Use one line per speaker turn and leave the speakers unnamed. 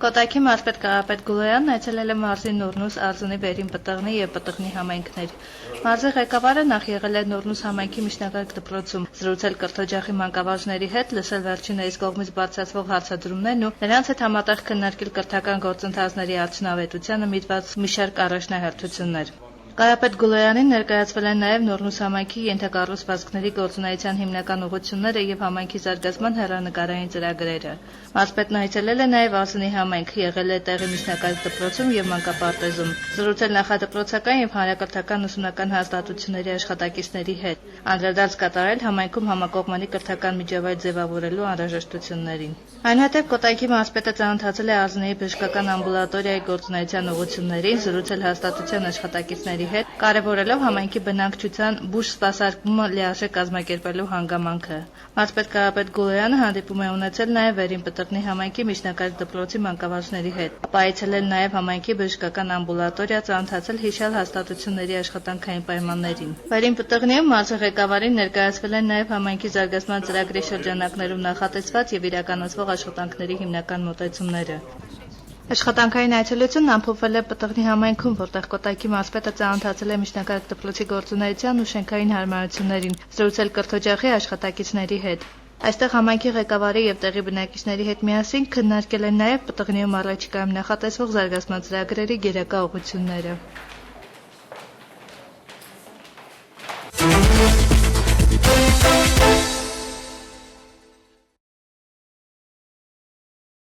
Կոտայքի մարզպետ Կարապետ Գուլոյանն այցելել է մարզի Նորնուս, Արձունի, Վերին Պտղնի և Պտղնի համայնքներ։ Մարզի ղեկավարը նախ եղել է Նորնուս համայնքի միջնակարգ դպրոցում, զրուցել կրթօջախի մանկավարժների հետ, լսել վերջիններիս կողմից բարձրացվող հարցադրումներն ու նրանց հետ համատեղ քննարկել կրթական գործընթացների արդյունավետությանը միտված մի շարք առաջնահերթություններ։ Կարապետ Գուլոյանին ներկայացվել են նաև Նորնուս համայնքի ենթակառուցվածքների գործունեության հիմնական ուղղությունները և համայնքի զարգացման հեռանկարային ծրագրերը։ Մարզպետն այցելել է նաև Արձունի համայնք, եղել է տեղի միջնակարգ դպրոցում և մանկապարտեզում, զրուցել նախադպրոցական և հանրակրթական ուսումնական հաստատությունների աշխատակիցների հետ, անդրադարձ կատարել համայնքում համակողմանի կրթական միջավայր ձևավորելու անհրաժեշտություններին։ Այնուհետև Կոտայքի մարզպետը ծանոթացել է Արձունիի բժշկական ամբուլատորիայի գործունեության ուղղություններին, զրուցել հաստատության աշխատակիցների հետ, կարևորելով համայնքի բնակչության բուժ սպասարկումը լիարժեք կազմակերպելու հանգամանքը։ Մարզպետ Կարապետ Գուլոյանը հանդիպում է ունեցել նաև Վերին Պտղնի համայնքի միջնակարգ դպրոցի մանկավարժների հետ, ապա այցելել նաև համայնքի բժշկական ամբուլատորիա, ծանոթացել հիշյալ հաստատությունների աշխատանքային պայմաններին։ Վերին Պտղնիում մարզի ղեկավարին ներկայացվել են նաև համայնքի զարգացման ծրագրի շրջանակներում նախատեսված և իրականացվող աշխատանքների հիմնական մոտեցումները։ Աշխատանքային այցելությունն ամփոփվել է Պտղնի համայնքում, որտեղ Կոտայքի մարզպետը ծանոթացել է միջնակարգ դպրոցի գործունեության ու շենքային հարմարություններին, զրուցել կրթօջախի աշխատակիցների հետ։ Այստեղ համայնքի ղեկավարի և տեղի բնակիչների հետ միասին քննարկել են նաև Պտղնիում առաջիկայում նախատեսվող զարգացման ծրագրերի գերակա ուղղությունները։